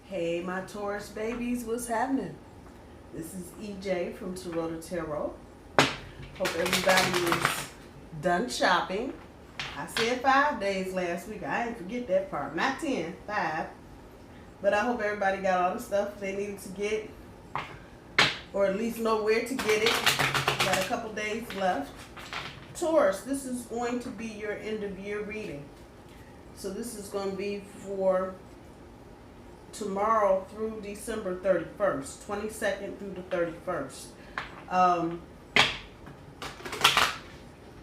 Hey my Taurus babies, what's happening? This is EJ from Taurota Tarot. Hope everybody is done shopping. I said 5 days last week. I didn't forget that part. Not 10, 5. But I hope everybody got all the stuff they needed to get, or at least know where to get it. Got a couple days left. Taurus, this is going to be your end of year reading. So this is going to be for tomorrow through December 31st, 22nd through the 31st.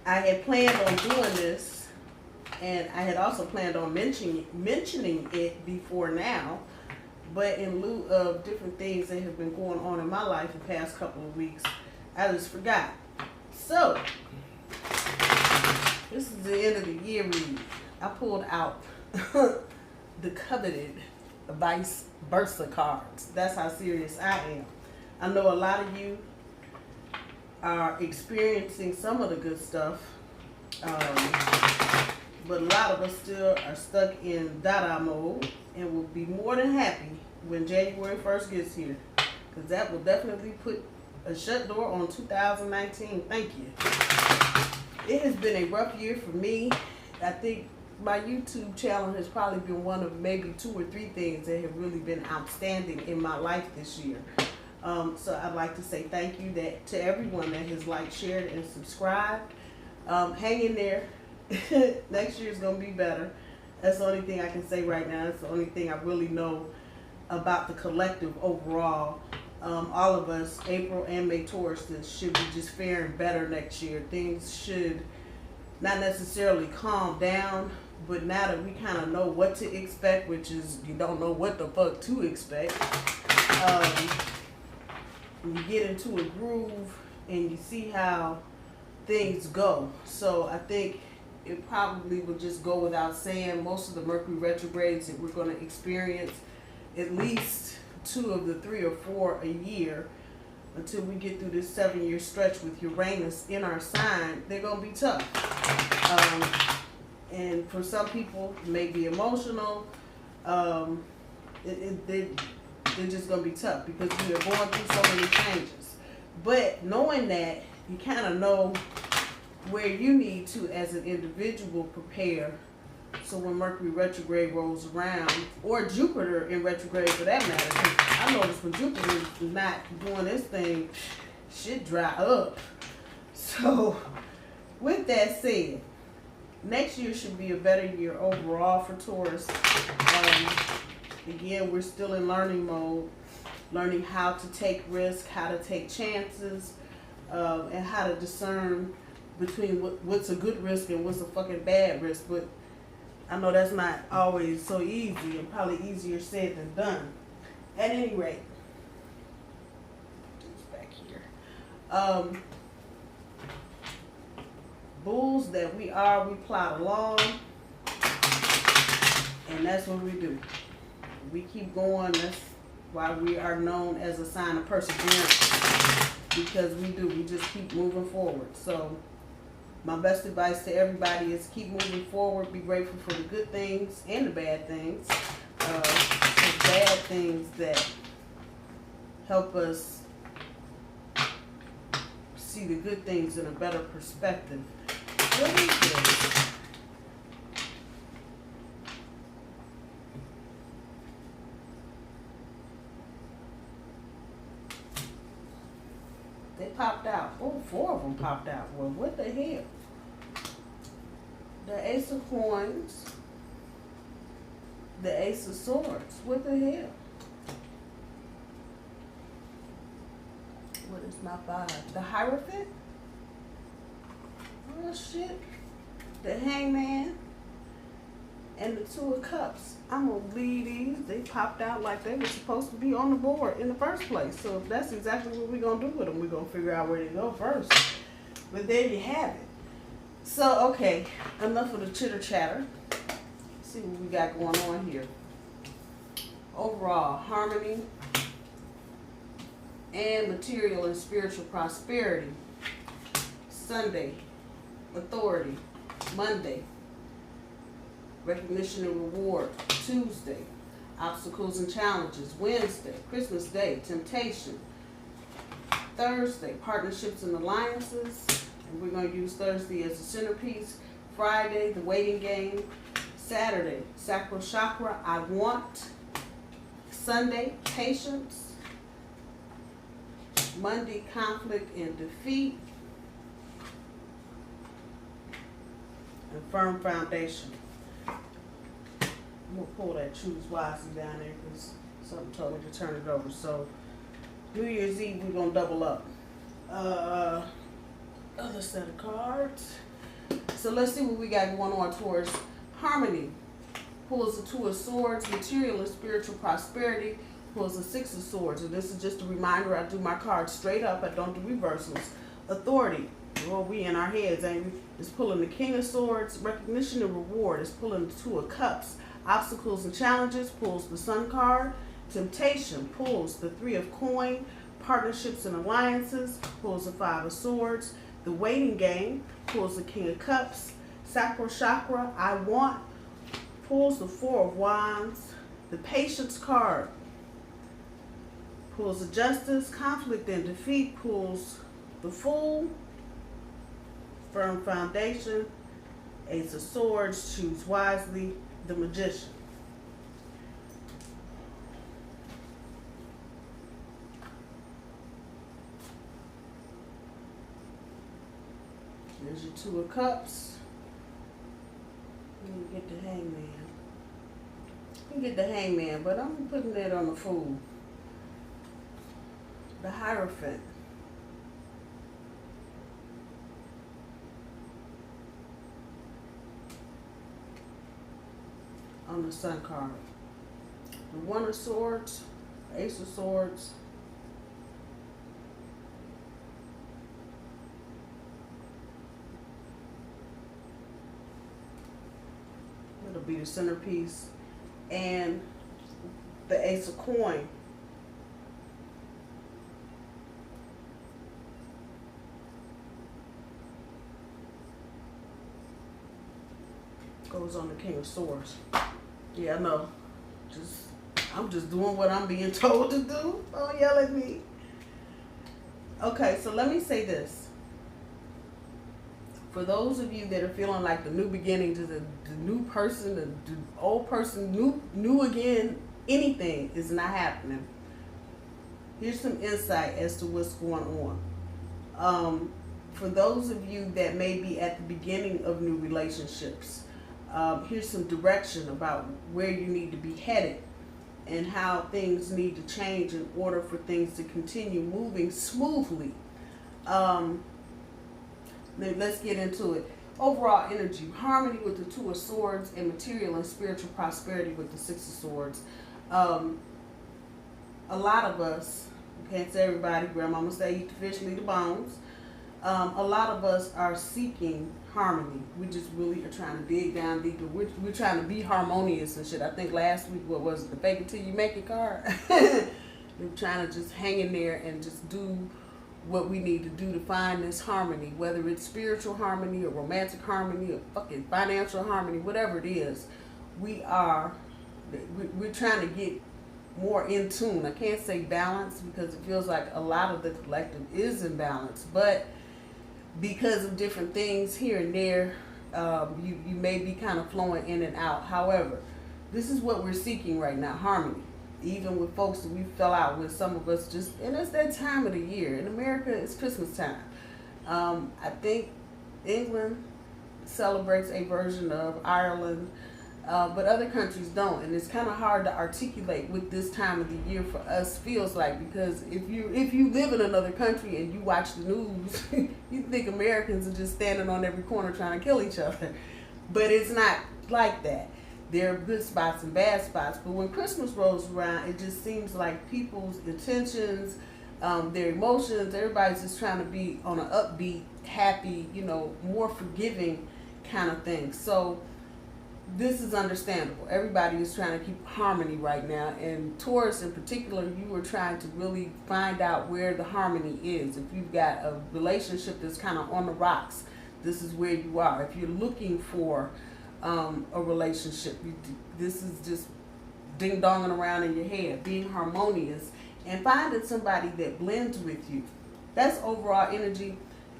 I had planned on doing this, and I had also planned on mentioning it before now, but in lieu of different things that have been going on in my life the past couple of weeks, I just forgot. So, this is the end of the year read. I pulled out the coveted vice versa cards. That's how serious I am. I know a lot of you are experiencing some of the good stuff, but a lot of us still are stuck in Dada mode, and will be more than happy when January 1st gets here, because that will definitely put a shut door on 2019. Thank you. It has been a rough year for me. I think my YouTube channel has probably been one of maybe 2 or 3 things that have really been outstanding in my life this year. So I'd like to say thank you to everyone that has liked, shared, and subscribed. Hang in there. Next year is going to be better. That's the only thing I can say right now. That's the only thing I really know about the collective overall. All of us, April and May Taurus, should be just faring better next year. Things should not necessarily calm down, but now that we kind of know what to expect, which is you don't know what the fuck to expect, you get into a groove and you see how things go. So I think it probably will just go without saying, most of the Mercury retrogrades that we're going to experience, at least 2 of the 3 or 4 a year, until we get through this 7-year stretch with Uranus in our sign, they're going to be tough. And for some people, it may be emotional. They're just going to be tough because we are going through so many changes. But knowing that, you kind of know where you need to, as an individual, prepare. So when Mercury retrograde rolls around, or Jupiter in retrograde for that matter, I noticed when Jupiter is not doing this thing, shit dry up. So with that said, next year should be a better year overall for Taurus. Again, we're still in learning mode, learning how to take risks, how to take chances, and how to discern between what's a good risk and what's a fucking bad risk. But I know that's not always so easy, and probably easier said than done. At any rate, it's back here. Bulls that we are, we plod along, and that's what we do. We keep going. That's why we are known as a sign of perseverance, because we just keep moving forward. So my best advice to everybody is keep moving forward. Be grateful for the good things and the bad things. The bad things that help us see the good things in a better perspective. What is this? They popped out. Oh, 4 of them popped out. Well, what the hell? The Ace of Coins, the Ace of Swords. What the hell? What is my 5? The Hierophant? Oh shit. The Hangman and the 2 of Cups. I'm gonna leave these. They popped out like they were supposed to be on the board in the first place. So if that's exactly what we're gonna do with them, we're gonna figure out where to go first. But there you have it. So, okay, enough of the chitter chatter. Let's see what we got going on here. Overall, harmony and material and spiritual prosperity. Sunday, authority. Monday, recognition and reward. Tuesday, Obstacles and challenges. Wednesday, Christmas Day, temptation. Thursday, partnerships and alliances. And we're going to use Thursday as the centerpiece. Friday, the waiting game. Saturday, sacral chakra, I want. Sunday, patience. Monday, conflict and defeat. And firm foundation. I'm going to pull that choose wisely down there because something told me to turn it over. So New Year's Eve, we're going to double up. Other set of cards. So let's see what we got going on towards harmony. Pulls the Two of Swords, material and spiritual prosperity. Pulls the Six of Swords. And this is just a reminder, I do my cards straight up. I don't do reversals. Authority. Well, we in our heads, ain't we? It's pulling the King of Swords. Recognition and reward. It's pulling the Two of Cups. Obstacles and challenges. Pulls the Sun card. Temptation. Pulls the Three of Coin. Partnerships and alliances. Pulls the Five of Swords. The waiting game. Pulls the King of Cups. Sacral chakra. I want. Pulls the Four of Wands. The Patience card. Pulls the Justice. Conflict and defeat. Pulls the Fool. Firm foundation. Ace of Swords. Choose wisely. The Magician. There's your Two of Cups. Let me get the Hangman. You can get the Hangman, but I'm putting that on the Fool. The Hierophant. On the Sun card. The One of Swords, Ace of Swords, it'll be the centerpiece, and the Ace of Coin. Goes on the King of Swords. Yeah, I know. I'm just doing what I'm being told to do. Don't yell at me. Okay, so let me say this. For those of you that are feeling like the new beginning to the new person, the old person, new again, anything is not happening. Here's some insight as to what's going on. For those of you that may be at the beginning of new relationships, here's some direction about where you need to be headed and how things need to change in order for things to continue moving smoothly. Let's get into it. Overall energy, harmony with the Two of Swords, and material and spiritual prosperity with the Six of Swords. A lot of us, can't say everybody, grandmama say eat the fish, leave the bones. A lot of us are seeking harmony. We just really are trying to dig down deeper. We're trying to be harmonious and shit. I think last week, what was it, the fake it till you make it card? We're trying to just hang in there and just do what we need to do to find this harmony, whether it's spiritual harmony or romantic harmony or fucking financial harmony, whatever it is. We're trying to get more in tune. I can't say balance because it feels like a lot of the collective is in balance, but because of different things here and there, you may be kind of flowing in and out. However, this is what we're seeking right now, harmony. Even with folks that we fell out with, some of us just, and it's that time of the year. In America, it's Christmas time. I think England celebrates a version of Ireland, but other countries don't, and it's kind of hard to articulate what this time of the year for us feels like, because if you live in another country and you watch the news, you think Americans are just standing on every corner trying to kill each other, but it's not like that. There are good spots and bad spots, but when Christmas rolls around, it just seems like people's intentions, their emotions, everybody's just trying to be on an upbeat, happy, more forgiving kind of thing. So this is understandable. Everybody is trying to keep harmony right now, and Taurus in particular, you are trying to really find out where the harmony is. If you've got a relationship that's kind of on the rocks, this is where you are. If you're looking for a relationship, this is just ding-donging around in your head, being harmonious, and finding somebody that blends with you. That's overall energy.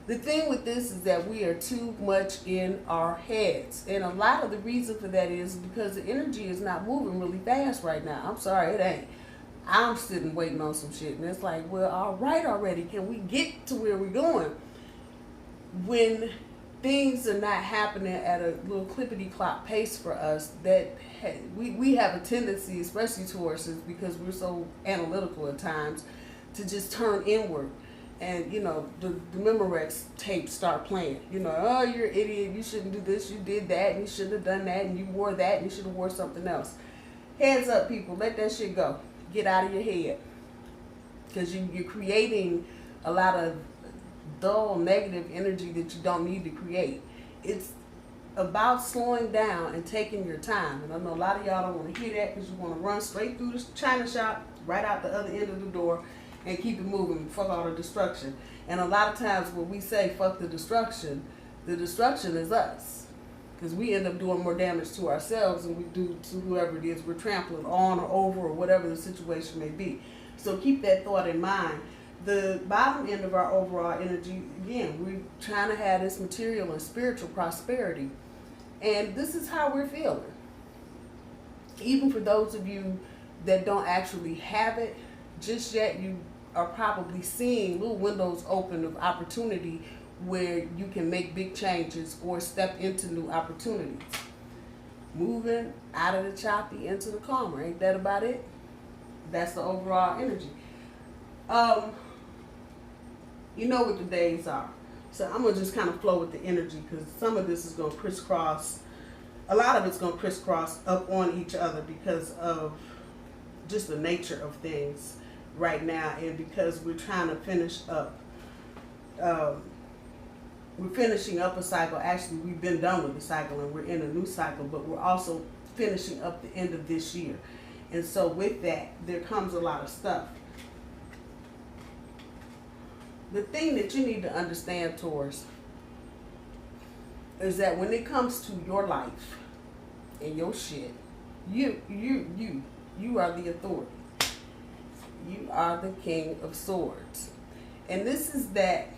The thing with this is that we are too much in our heads. And a lot of the reason for that is because the energy is not moving really fast right now. I'm sorry, it ain't. I'm sitting waiting on some shit. And it's like, well, all right already. Can we get to where we're going? When things are not happening at a little clippity-clop pace for us, that we have a tendency, especially Tauruses, because we're so analytical at times, to just turn inward. And, you know, the Memorex tapes start playing. You know, oh, you're an idiot. You shouldn't do this. You did that. And you shouldn't have done that. And you wore that. And you should have wore something else. Heads up, people. Let that shit go. Get out of your head. Because you're creating a lot of dull, negative energy that you don't need to create. It's about slowing down and taking your time. And I know a lot of y'all don't want to hear that because you want to run straight through the china shop, right out the other end of the door, and keep it moving, fuck all the destruction. And a lot of times when we say fuck the destruction is us. Because we end up doing more damage to ourselves than we do to whoever it is we're trampling on or over or whatever the situation may be. So keep that thought in mind. The bottom end of our overall energy, again, we're trying to have this material and spiritual prosperity. And this is how we're feeling. Even for those of you that don't actually have it just yet, you are probably seeing little windows open of opportunity where you can make big changes or step into new opportunities. Moving out of the choppy into the calmer. Ain't that about it? That's the overall energy. You know what the days are. So I'm going to just kind of flow with the energy because some of this is going to crisscross. A lot of it's going to crisscross up on each other because of just the nature of things right now, and because we're trying to finish up, we're finishing up a cycle. Actually, we've been done with the cycle and we're in a new cycle, but we're also finishing up the end of this year. And so with that, there comes a lot of stuff. The thing that you need to understand, Taurus, is that when it comes to your life and your shit, you are the authority. You are the King of Swords. And this is that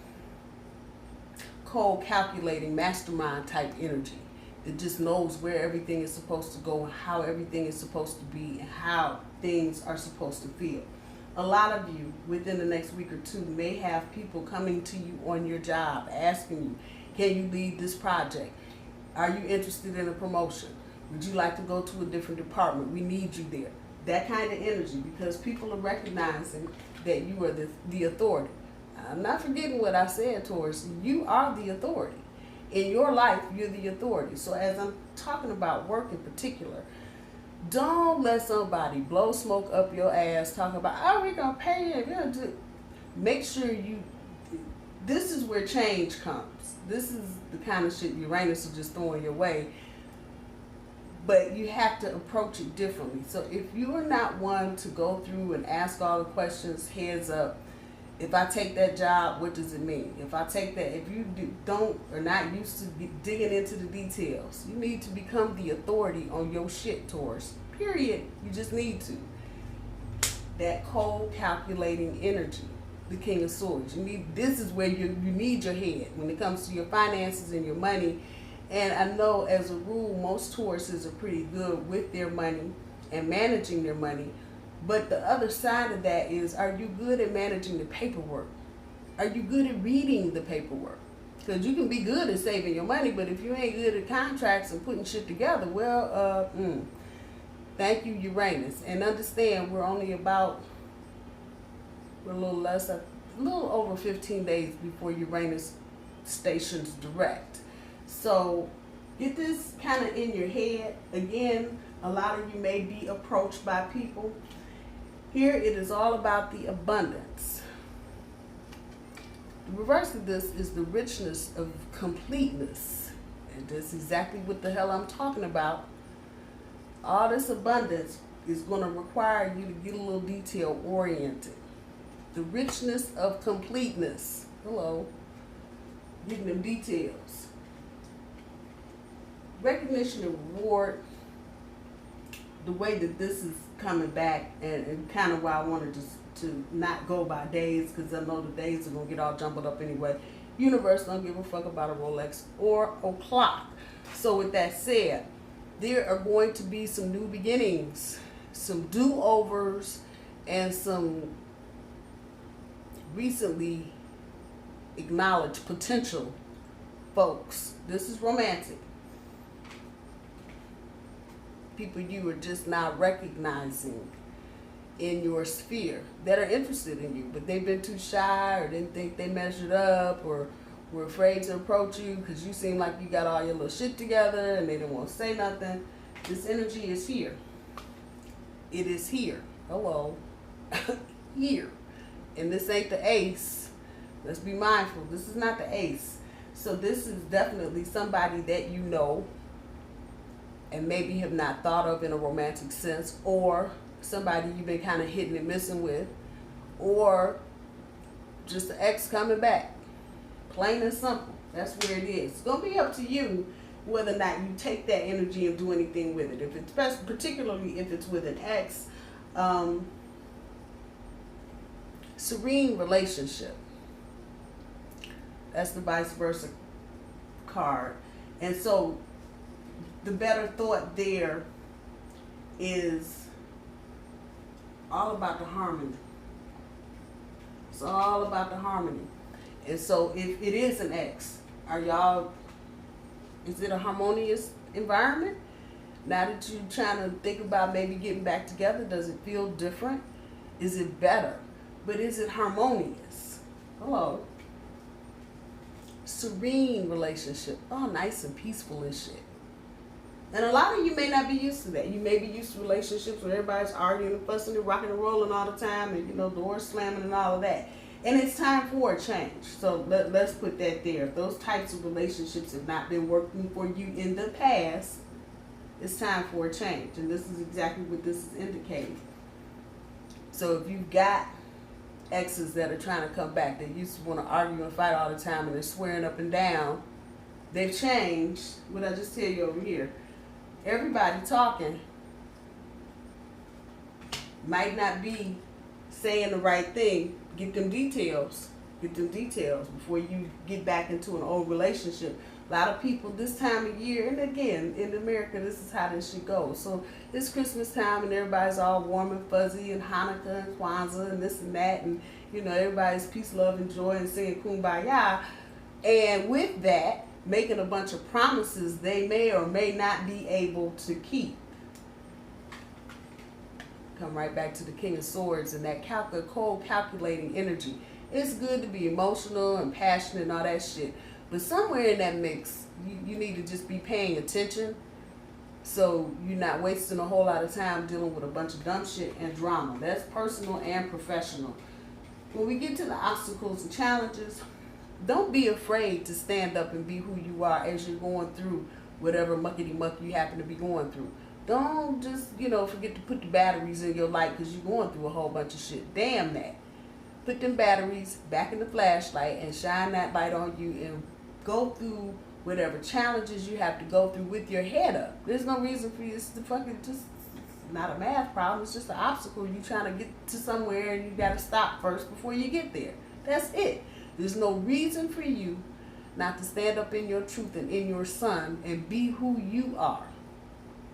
cold, calculating, mastermind type energy that just knows where everything is supposed to go and how everything is supposed to be and how things are supposed to feel. A lot of you, within the next week or two, may have people coming to you on your job, asking you, can you lead this project? Are you interested in a promotion? Would you like to go to a different department? We need you there. That kind of energy, because people are recognizing that you are the authority. I'm not forgetting what I said, Taurus. You are the authority. In your life, you're the authority. So as I'm talking about work in particular, don't let somebody blow smoke up your ass talking about, oh, we're going to pay you. Make sure this is where change comes. This is the kind of shit Uranus is just throwing your way. But you have to approach it differently. So if you are not one to go through and ask all the questions, heads up, if I take that job, what does it mean? If I take that, if you don't or not used to digging into the details, you need to become the authority on your shit, Taurus. Period. You just need to. That cold, calculating energy, the King of Swords. This is where you need your head when it comes to your finances and your money. And I know as a rule, most Tauruses are pretty good with their money and managing their money. But the other side of that is, are you good at managing the paperwork? Are you good at reading the paperwork? Because you can be good at saving your money, but if you ain't good at contracts and putting shit together, well, thank you, Uranus. And understand, we're only about, we're a little over 15 days before Uranus stations direct. So get this kind of in your head. Again, a lot of you may be approached by people. Here it is all about the abundance. The reverse of this is the richness of completeness. And that's exactly what the hell I'm talking about. All this abundance is going to require you to get a little detail oriented. The richness of completeness. Hello. Getting them details. Recognition and reward. The way that this is coming back, and kind of why I wanted to not go by days, because I know the days are going to get all jumbled up anyway. Universe don't give a fuck about a Rolex or a clock. So with that said, there are going to be some new beginnings, some do-overs, and some recently acknowledged potential folks. This is romantic. People you are just not recognizing in your sphere that are interested in you, but they've been too shy, or didn't think they measured up, or were afraid to approach you because you seem like you got all your little shit together and they didn't want to say nothing. This energy is here. It is here. Hello. Here. And this ain't the ace. Let's be mindful. This is not the ace. So this is definitely somebody that you know and maybe have not thought of in a romantic sense, or somebody you've been kind of hitting and missing with, or just an ex coming back. Plain and simple. That's where it is. It's going to be up to you whether or not you take that energy and do anything with it. If it's best, particularly if it's with an ex, serene relationship. That's the vice versa card. And so the better thought there is all about the harmony. It's all about the harmony. And so if it is an ex, is it a harmonious environment? Now that you're trying to think about maybe getting back together, does it feel different? Is it better? But is it harmonious? Hello. Serene relationship. Oh, nice and peaceful and shit. And a lot of you may not be used to that. You may be used to relationships where everybody's arguing and fussing and rocking and rolling all the time, and doors slamming and all of that. And it's time for a change. So let's put that there. If those types of relationships have not been working for you in the past, it's time for a change. And this is exactly what this is indicating. So if you've got exes that are trying to come back, they used to want to argue and fight all the time, and they're swearing up and down, they've changed. What I just tell you over here, everybody talking might not be saying the right thing. Get them details before you get back into an old relationship. A lot of people this time of year, and again, in America, this is how this shit goes. So it's Christmas time and everybody's all warm and fuzzy, and Hanukkah and Kwanzaa and this and that, and everybody's peace, love, and joy and singing Kumbaya. And with that, making a bunch of promises they may or may not be able to keep. Come right back to the King of Swords and that cold calculating energy. It's good to be emotional and passionate and all that shit, but somewhere in that mix, you need to just be paying attention, so you're not wasting a whole lot of time dealing with a bunch of dumb shit and drama. That's personal and professional. When we get to the obstacles and challenges, don't be afraid to stand up and be who you are as you're going through whatever muckety-muck you happen to be going through. Don't just, forget to put the batteries in your light because you're going through a whole bunch of shit. Damn that. Put them batteries back in the flashlight and shine that light on you and go through whatever challenges you have to go through with your head up. There's no reason for you. It's not a math problem. It's just an obstacle. You're trying to get to somewhere and you got to stop first before you get there. That's it. There's no reason for you not to stand up in your truth and in your sun and be who you are.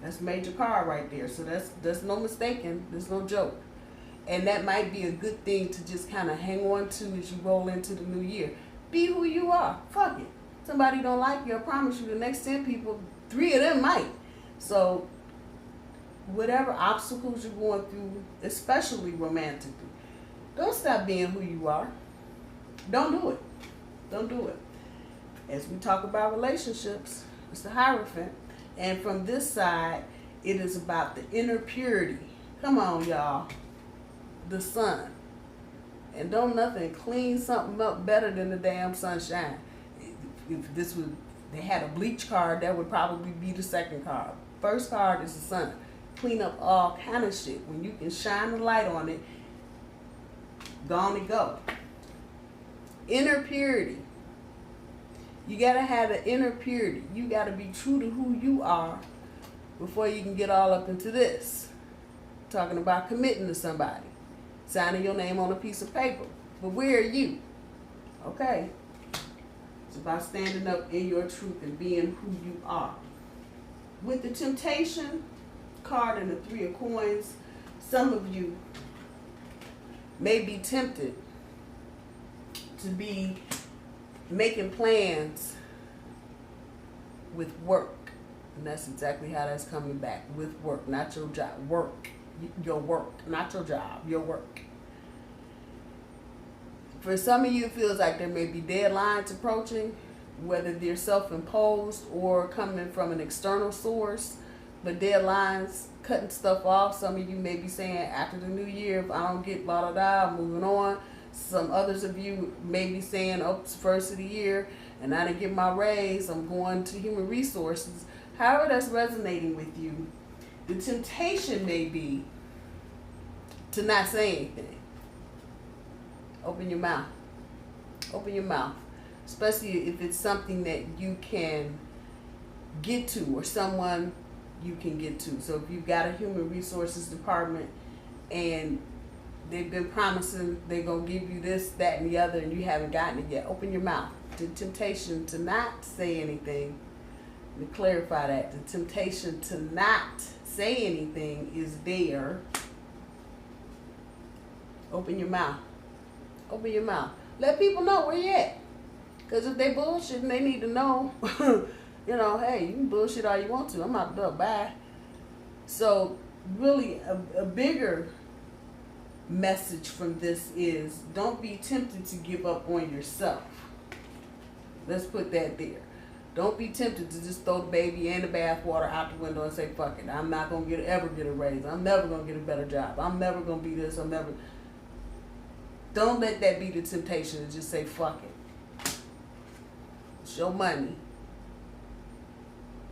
That's a major card right there. So that's no mistaking. There's no joke. And that might be a good thing to just kind of hang on to as you roll into the new year. Be who you are. Fuck it. Somebody don't like you, I promise you the next 10 people, 3 of them might. So whatever obstacles you're going through, especially romantically, don't stop being who you are. Don't do it. Don't do it. As we talk about relationships, it's the Hierophant. And from this side, it is about the inner purity. Come on, y'all. The sun. And don't nothing clean something up better than the damn sunshine. If they had a bleach card, that would probably be the second card. First card is the sun. Clean up all kind of shit. When you can shine the light on it, gone and go. Inner purity. You got to have the inner purity. You got to be true to who you are before you can get all up into this. talking about committing to somebody, signing your name on a piece of paper. But where are you? Okay. It's about standing up in your truth and being who you are. With the temptation card and the 3 of coins, some of you may be tempted to be making plans with work. And that's exactly how that's coming back. With work, not your job. Work. Your work. Not your job. Your work. For some of you, it feels like there may be deadlines approaching, whether they're self-imposed or coming from an external source. But deadlines, cutting stuff off. Some of you may be saying, after the new year, if I don't get blah, blah, blah, I'm moving on. Some others of you may be saying, oh, it's the first of the year, and I didn't get my raise, I'm going to human resources. However that's resonating with you, the temptation may be to not say anything. Open your mouth. Open your mouth. Especially if it's something that you can get to or someone you can get to. So if you've got a human resources department and they've been promising they're going to give you this, that, and the other, and you haven't gotten it yet, open your mouth. The temptation to not say anything, let me clarify that. The temptation to not say anything is there. Open your mouth. Open your mouth. Let people know where you're at. Because if they bullshit, they need to know, you know, hey, you can bullshit all you want to. I'm out the door. Bye. So really a bigger message from this is don't be tempted to give up on yourself. Let's put that there. Don't be tempted to just throw the baby and the bathwater out the window and say, fuck it, I'm not going to ever get a raise. I'm never going to get a better job. I'm never going to be this. Don't let that be the temptation to just say, fuck it. It's your money.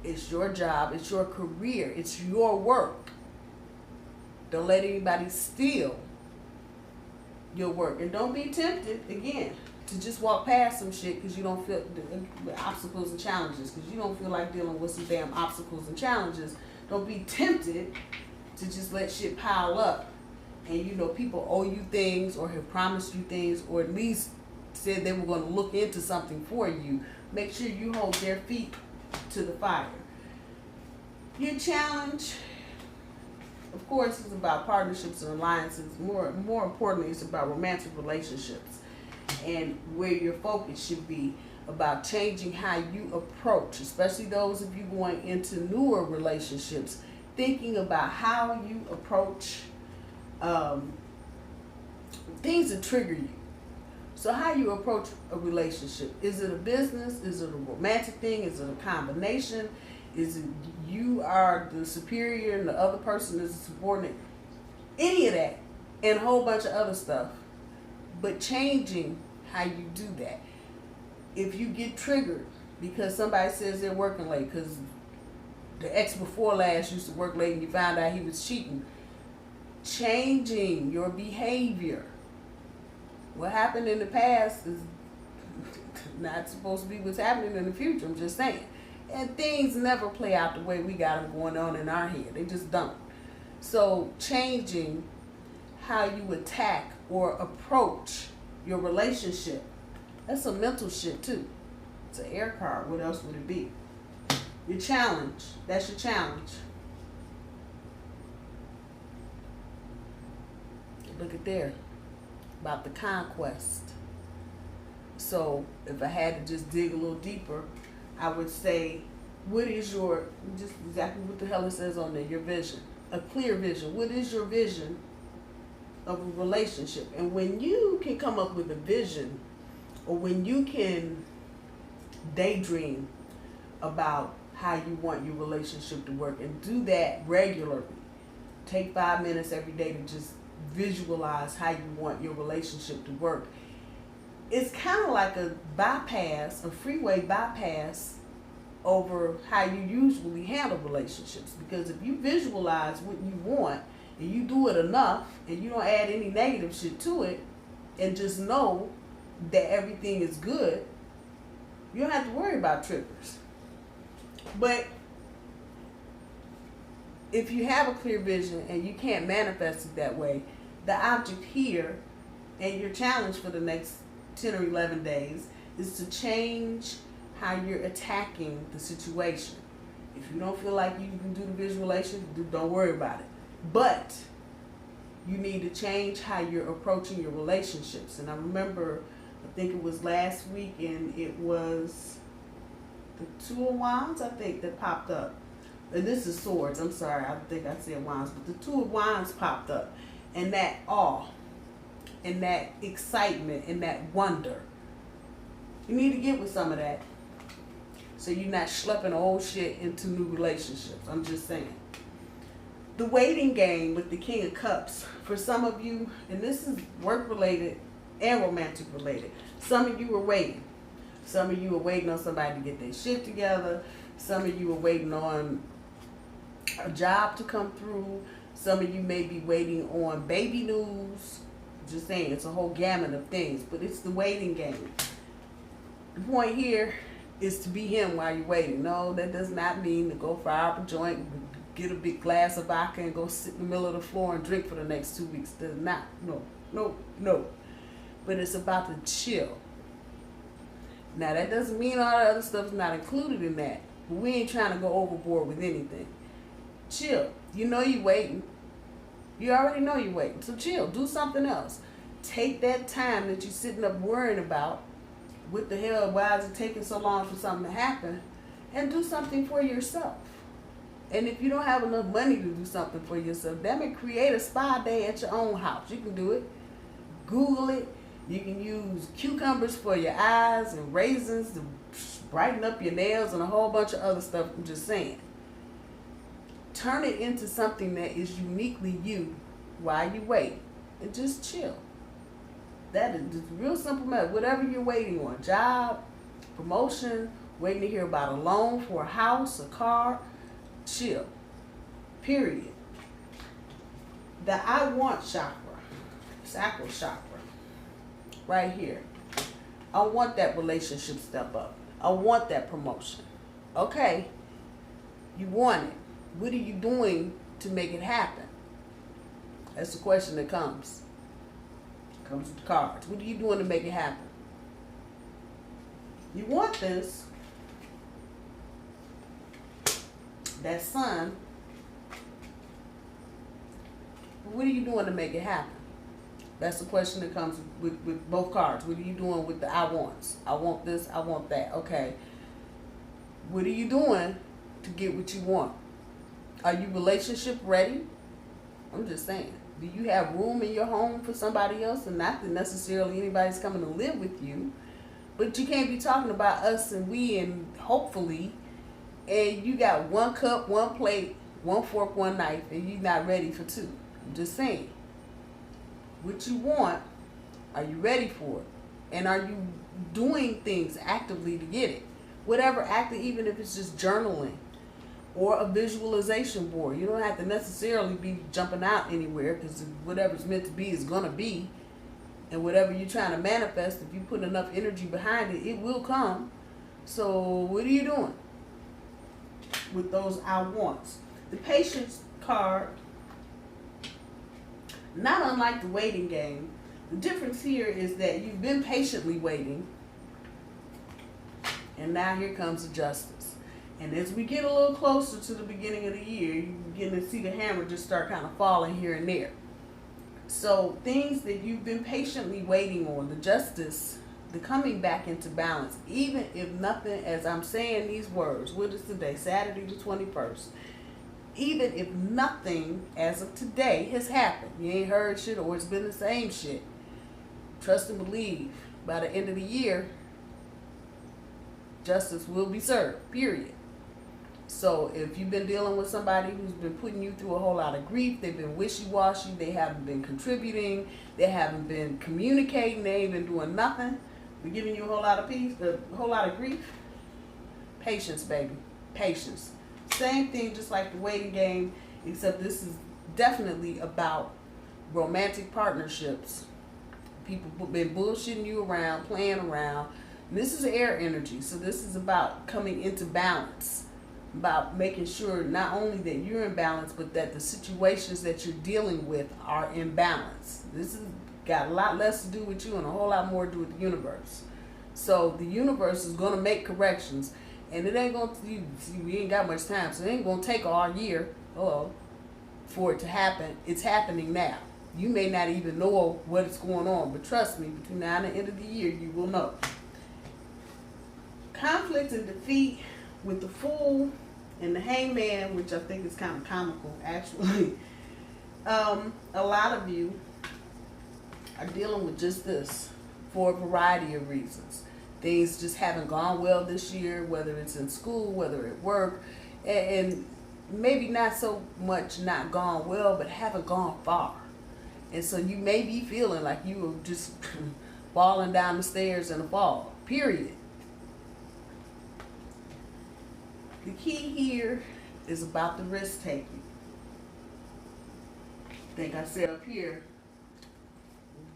It's your job. It's your career. It's your work. Don't let anybody steal your work. And don't be tempted, again, to just walk past some shit because you don't feel the obstacles and challenges, because you don't feel like dealing with some damn obstacles and challenges. Don't be tempted to just let shit pile up. And you know, people owe you things or have promised you things or at least said they were going to look into something for you. Make sure you hold their feet to the fire. Your challenge, of course, is about partnerships and alliances. More importantly, it's about romantic relationships and where your focus should be about changing how you approach, especially those of you going into newer relationships, thinking about how you approach things that trigger you. So how you approach a relationship. Is it a business? Is it a romantic thing? Is it a combination? Is it you are the superior and the other person is the subordinate? Any of that and a whole bunch of other stuff. But changing how you do that. If you get triggered because somebody says they're working late because the ex before last used to work late and you found out he was cheating, changing your behavior. What happened in the past is not supposed to be what's happening in the future. I'm just saying. And things never play out the way we got them going on in our head. They just don't. So changing how you attack or approach your relationship. That's some mental shit too. It's an air card. What else would it be? Your challenge. That's your challenge. Look at there. About the conquest. So if I had to just dig a little deeper, I would say, what is your, just exactly what the hell it says on there, your vision. A clear vision. What is your vision of a relationship? And when you can come up with a vision, or when you can daydream about how you want your relationship to work and do that regularly, take 5 minutes every day to just visualize how you want your relationship to work. It's kind of like a bypass, a freeway bypass over how you usually handle relationships. Because if you visualize what you want and you do it enough and you don't add any negative shit to it and just know that everything is good, you don't have to worry about triggers. But if you have a clear vision and you can't manifest it that way, the object here and your challenge for the next 10 or 11 days is to change how you're attacking the situation. If you don't feel like you can do the visualization, don't worry about it. But you need to change how you're approaching your relationships. And I remember, I think it was last week, and it was the Two of Wands, I think, that popped up. And this is Swords, I'm sorry, I think I said Wands, but the Two of Wands popped up. And that awe, and that excitement, and that wonder. You need to get with some of that, so you're not schlepping old shit into new relationships. I'm just saying. The waiting game with the King of Cups, for some of you, and this is work related and romantic related, some of you were waiting. Some of you were waiting on somebody to get their shit together. Some of you were waiting on a job to come through. Some of you may be waiting on baby news. Just saying, it's a whole gamut of things, but it's the waiting game. The point here is to be him while you're waiting. No, that does not mean to go fire up a joint, get a big glass of vodka, and go sit in the middle of the floor and drink for the next 2 weeks. Does not. No. But it's about to chill. Now, that doesn't mean all the other stuff's not included in that. But we ain't trying to go overboard with anything. Chill. You know you're waiting. You already know you're waiting. So chill. Do something else. Take that time that you're sitting up worrying about, what the hell, why is it taking so long for something to happen, and do something for yourself. And if you don't have enough money to do something for yourself, damn it, create a spa day at your own house. You can do it. Google it. You can use cucumbers for your eyes and raisins to brighten up your nails and a whole bunch of other stuff. I'm just saying. Turn it into something that is uniquely you while you wait, and just chill. That is just real simple matter. Whatever you're waiting on, job, promotion, waiting to hear about a loan for a house, a car, chill. Period. The I want chakra, sacral chakra, right here. I want that relationship step up. I want that promotion. Okay, you want it. What are you doing to make it happen? That's the question that comes with the cards. What are you doing to make it happen? You want this. That sun. But what are you doing to make it happen? That's the question that comes with both cards. What are you doing with the I wants? I want this, I want that. Okay. What are you doing to get what you want? Are you relationship ready? I'm just saying. Do you have room in your home for somebody else? And not that necessarily anybody's coming to live with you. But you can't be talking about us and we and hopefully, and you got one cup, one plate, one fork, one knife, and you're not ready for two. I'm just saying. What you want, are you ready for it? And are you doing things actively to get it? Whatever active, even if it's just journaling or a visualization board. You don't have to necessarily be jumping out anywhere, because whatever's meant to be is going to be. And whatever you're trying to manifest, if you put enough energy behind it, it will come. So what are you doing with those I wants? The patience card, not unlike the waiting game, the difference here is that you've been patiently waiting, and now here comes the justice. And as we get a little closer to the beginning of the year, you begin to see the hammer just start kind of falling here and there. So things that you've been patiently waiting on, the justice, the coming back into balance, even if nothing, as I'm saying these words, what is today? Saturday the 21st. Even if nothing as of today has happened, you ain't heard shit or it's been the same shit, trust and believe, by the end of the year, justice will be served, period. So if you've been dealing with somebody who's been putting you through a whole lot of grief, they've been wishy-washy, they haven't been contributing, they haven't been communicating, they ain't been doing nothing, we're giving you a whole lot of peace, a whole lot of grief. Patience, baby. Patience. Same thing, just like the waiting game, except this is definitely about romantic partnerships. People been bullshitting you around, playing around. And this is air energy, so this is about coming into balance. about making sure not only that you're in balance, but that the situations that you're dealing with are in balance. This has got a lot less to do with you and a whole lot more to do with the universe. So the universe is going to make corrections, and it ain't going to, we ain't got much time, so it ain't going to take all year for it to happen. It's happening now. You may not even know what's going on, but trust me, between now and the end of the year, you will know. Conflict and defeat with the Fool and the Hangman, which I think is kind of comical, actually. A lot of you are dealing with just this for a variety of reasons. Things just haven't gone well this year, whether it's in school, whether at work, and maybe not so much not gone well, but haven't gone far. And so you may be feeling like you were just falling down the stairs in a fall, period. The key here is about the risk taking. I think I said up here,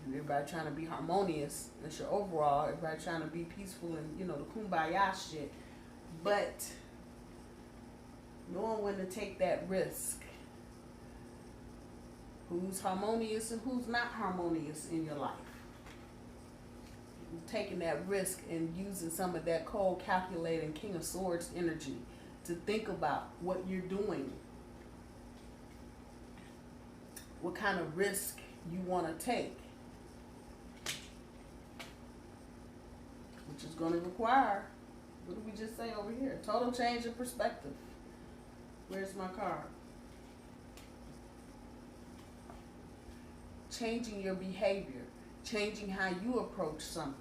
everybody trying to be harmonious. That's your overall. Everybody trying to be peaceful and, the kumbaya shit. But knowing when to take that risk. Who's harmonious and who's not harmonious in your life. Taking that risk and using some of that cold, calculating King of Swords energy to think about what you're doing. What kind of risk you want to take. Which is going to require, what did we just say over here? Total change of perspective. Where's my card? Changing your behavior. Changing how you approach something.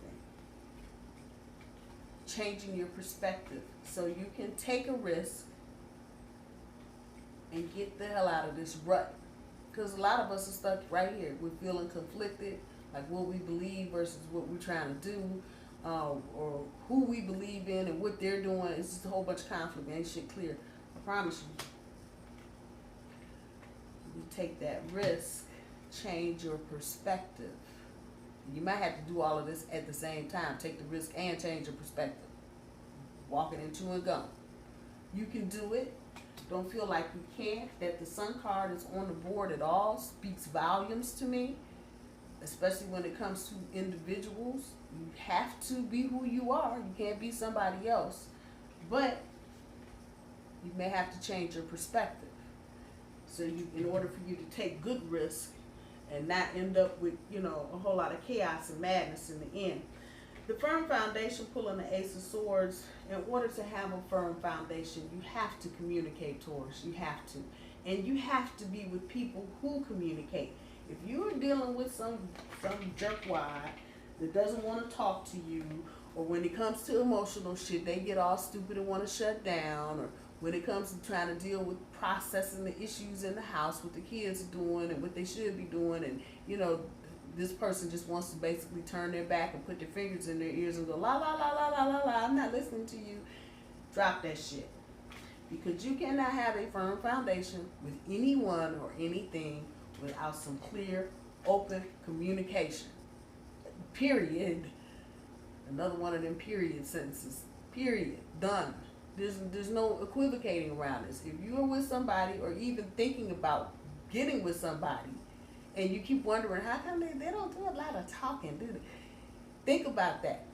Changing your perspective. So you can take a risk and get the hell out of this rut. Because a lot of us are stuck right here. We're feeling conflicted, like what we believe versus what we're trying to do. Or who we believe in and what they're doing. It's just a whole bunch of conflict. Ain't shit clear. I promise you. You take that risk, change your perspective. You might have to do all of this at the same time. Take the risk and change your perspective. Walk it into and go. You can do it. Don't feel like you can't. That the Sun card is on the board at all speaks volumes to me. Especially when it comes to individuals. You have to be who you are. You can't be somebody else. But you may have to change your perspective. So in order for you to take good risk and not end up with, a whole lot of chaos and madness in the end. The firm foundation, pulling the Ace of Swords, in order to have a firm foundation, you have to communicate, Taurus. You have to. And you have to be with people who communicate. If you're dealing with some jerkwad that doesn't want to talk to you, or when it comes to emotional shit, they get all stupid and want to shut down, or when it comes to trying to deal with processing the issues in the house, what the kids are doing and what they should be doing, and, this person just wants to basically turn their back and put their fingers in their ears and go, la, la, la, la, la, la, la, I'm not listening to you. Drop that shit. Because you cannot have a firm foundation with anyone or anything without some clear, open communication. Period. Another one of them period sentences. Period. Done. There's no equivocating around this. If you're with somebody or even thinking about getting with somebody and you keep wondering how come they don't do a lot of talking, do they? Think about that.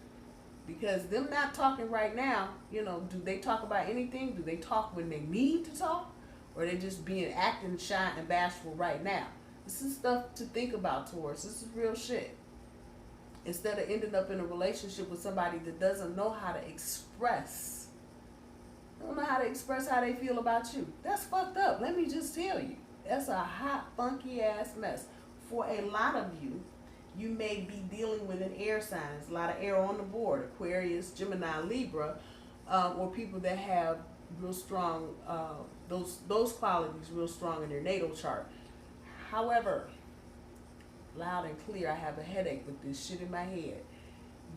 Because them not talking right now, do they talk about anything? Do they talk when they need to talk? Or they just being acting shy and bashful right now? This is stuff to think about, Taurus. This is real shit. Instead of ending up in a relationship with somebody that doesn't know how to express. Don't know how to express how they feel about you. That's fucked up. Let me just tell you. That's a hot, funky ass mess. For a lot of you, you may be dealing with an air sign. There's a lot of air on the board. Aquarius, Gemini, Libra, or people that have real strong, those qualities real strong in their natal chart. However, loud and clear, I have a headache with this shit in my head.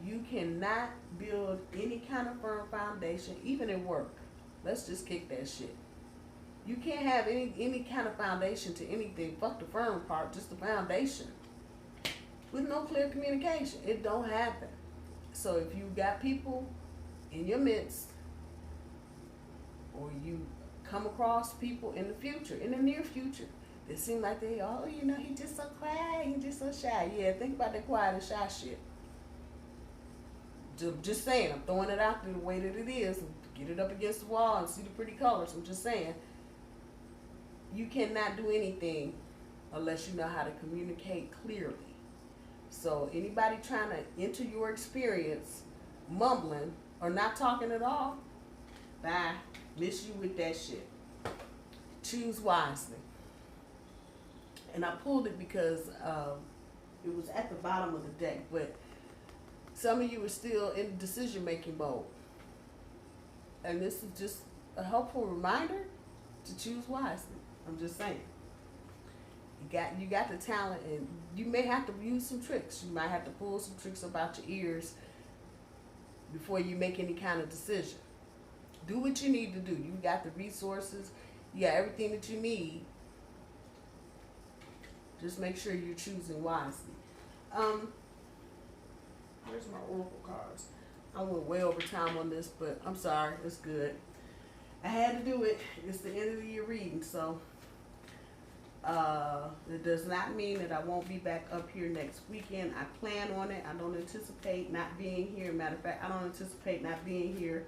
You cannot build any kind of firm foundation, even at work. Let's just kick that shit. You can't have any kind of foundation to anything. Fuck the firm part, just the foundation. With no clear communication. It don't happen. So if you got people in your midst or you come across people in the future, in the near future, that seem like they, oh, you know, he just so quiet, he just so shy. Yeah, think about that quiet and shy shit. Just saying, I'm throwing it out there the way that it is, and get it up against the wall and see the pretty colors. I'm just saying, you cannot do anything unless you know how to communicate clearly. So anybody trying to enter your experience mumbling or not talking at all, bye. Miss you with that shit. Choose wisely. And I pulled it because it was at the bottom of the deck, but some of you are still in decision-making mode. And this is just a helpful reminder to choose wisely. I'm just saying. You got the talent, and you may have to use some tricks. You might have to pull some tricks about your ears before you make any kind of decision. Do what you need to do. You got the resources. You got everything that you need. Just make sure you're choosing wisely. Where's my oracle cards? I went way over time on this, but I'm sorry. It's good. I had to do it. It's the end of the year reading, so it does not mean that I won't be back up here next weekend. I plan on it. I don't anticipate not being here. Matter of fact, I don't anticipate not being here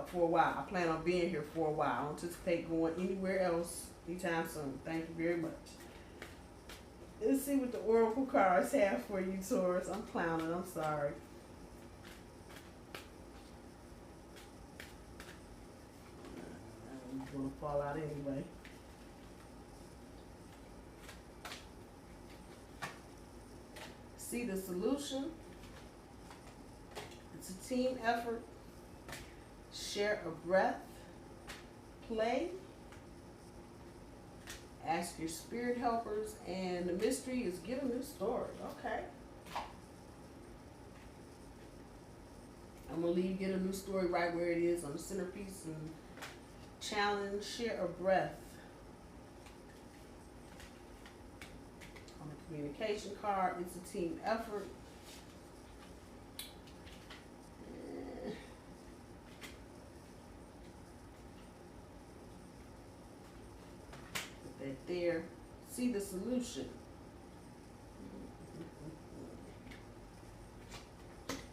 for a while. I plan on being here for a while. I don't anticipate going anywhere else anytime soon. Thank you very much. Let's see what the oracle cards have for you, Taurus. I'm clowning. I'm sorry. I'm going to fall out anyway. See the solution. It's a team effort. Share a breath. Play. Ask your spirit helpers. And the mystery is get a new story. Okay. I'm going to leave get a new story right where it is on the centerpiece. And challenge, share a breath. On the communication card, it's a team effort. Put that there. See the solution.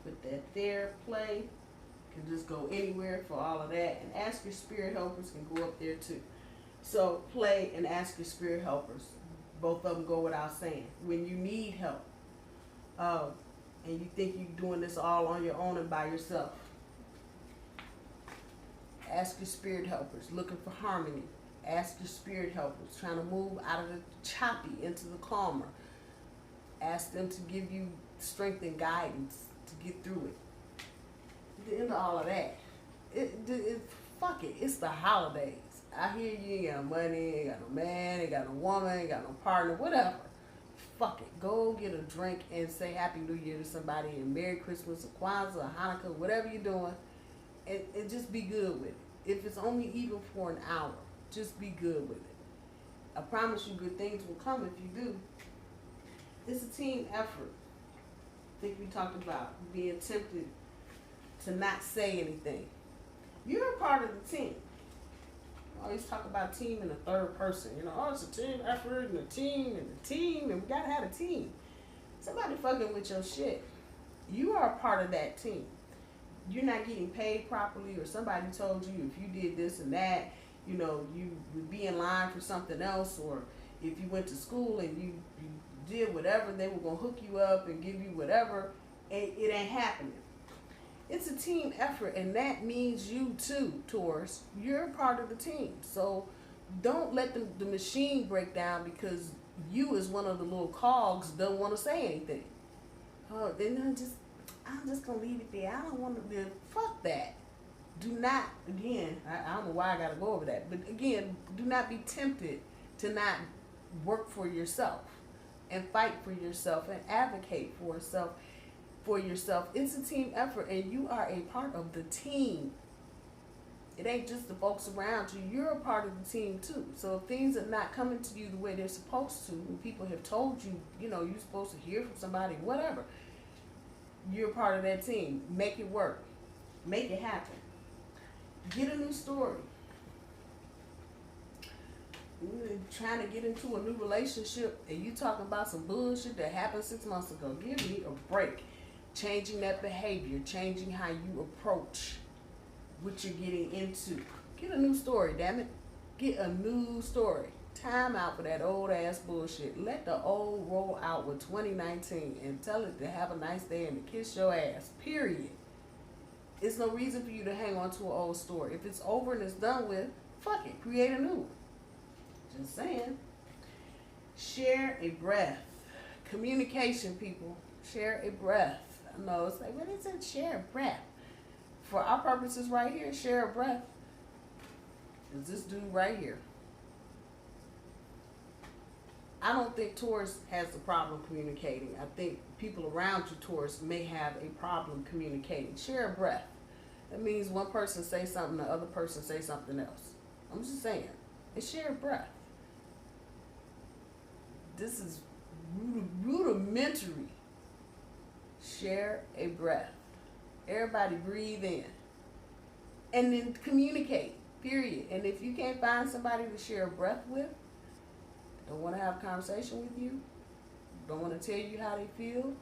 Put that there. Play. Can just go anywhere for all of that. And ask your spirit helpers can go up there too. So play and ask your spirit helpers. Both of them go without saying. When you need help, and you think you're doing this all on your own and by yourself, ask your spirit helpers. Looking for harmony. Ask your spirit helpers. Trying to move out of the choppy into the calmer. Ask them to give you strength and guidance to get through it. At the end of all of that, fuck it. It's the holidays. I hear you ain't got no money, ain't got no man, ain't got no woman, ain't got no partner, whatever. Fuck it. Go get a drink and say Happy New Year to somebody and Merry Christmas or Kwanzaa or Hanukkah, whatever you're doing, and just be good with it. If it's only even for an hour, just be good with it. I promise you good things will come if you do. It's a team effort. I think we talked about being tempted to not say anything. You're a part of the team. I always talk about team in the third person. You know, oh, it's a team effort and a team and a team, and we gotta have a team. Somebody fucking with your shit. You are a part of that team. You're not getting paid properly, or somebody told you if you did this and that, you know, you would be in line for something else, or if you went to school and you did whatever, they were gonna hook you up and give you whatever, and it ain't happening. It's a team effort, and that means you too, Taurus. You're part of the team. So don't let the machine break down because you, as one of the little cogs, don't want to say anything. Oh, then I'm just going to leave it there. I don't want to, fuck that. Do not, again, I don't know why I got to go over that, but again, do not be tempted to not work for yourself and fight for yourself and advocate for yourself. It's a team effort, and you are a part of the team. It ain't just the folks around you. You're a part of the team too. So if things are not coming to you the way they're supposed to, and people have told you, you know, you're supposed to hear from somebody, whatever, you're a part of that team. Make it work. Make it happen. Get a new story. You're trying to get into a new relationship and you talking about some bullshit that happened 6 months ago. Give me a break. Changing that behavior, changing how you approach what you're getting into. Get a new story, damn it. Get a new story. Time out for that old ass bullshit. Let the old roll out with 2019 and tell it to have a nice day and to kiss your ass. Period. It's no reason for you to hang on to an old story. If it's over and it's done with, fuck it. Create a new one. Just saying. Share a breath. Communication, people. Share a breath. I know it's like, what is it? Share a breath. For our purposes right here, share a breath. Is this dude right here. I don't think Taurus has a problem communicating. I think people around you, Taurus, may have a problem communicating. Share a breath. That means one person say something, the other person say something else. I'm just saying. It's share a breath. This is rudimentary. Share a breath. Everybody breathe in. And then communicate. Period. And if you can't find somebody to share a breath with, don't want to have a conversation with you, don't want to tell you how they feel,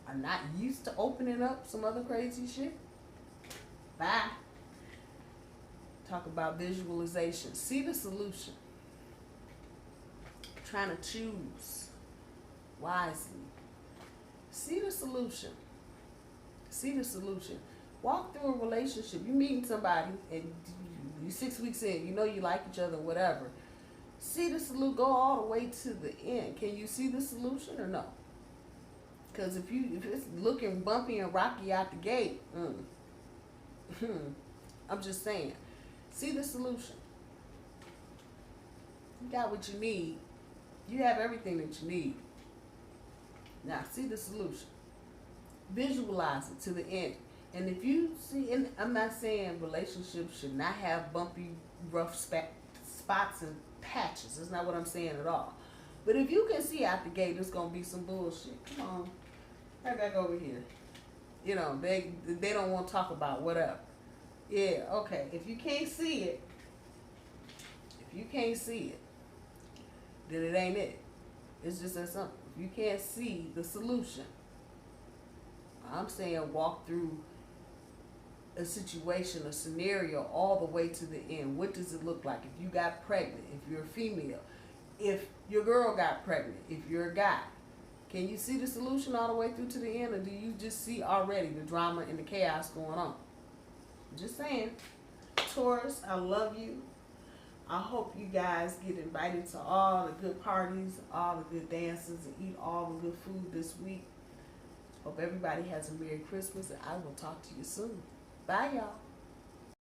are not used to opening up some other crazy shit, bye. Talk about visualization. See the solution. Trying to choose wisely. See the solution. See the solution. Walk through a relationship. You meeting somebody and you 6 weeks in, you know you like each other, whatever. See the solution. Go all the way to the end. Can you see the solution or no? Because if it's looking bumpy and rocky out the gate, I'm just saying. See the solution. You got what you need. You have everything that you need. Now see the solution. Visualize it to the end. And if you see, and I'm not saying relationships should not have bumpy, rough spots and patches. That's not what I'm saying at all. But if you can see out the gate, there's gonna be some bullshit. Come on, right back over here. You know, they don't want to talk about whatever. Yeah, okay. If you can't see it, then it ain't it. It's just that simple. If you can't see the solution, I'm saying walk through a situation, a scenario, all the way to the end. What does it look like? If you got pregnant, if you're a female, if your girl got pregnant, if you're a guy, can you see the solution all the way through to the end, or do you just see already the drama and the chaos going on? Just saying. Taurus, I love you. I hope you guys get invited to all the good parties, all the good dances, and eat all the good food this week. Hope everybody has a Merry Christmas, and I will talk to you soon. Bye, y'all.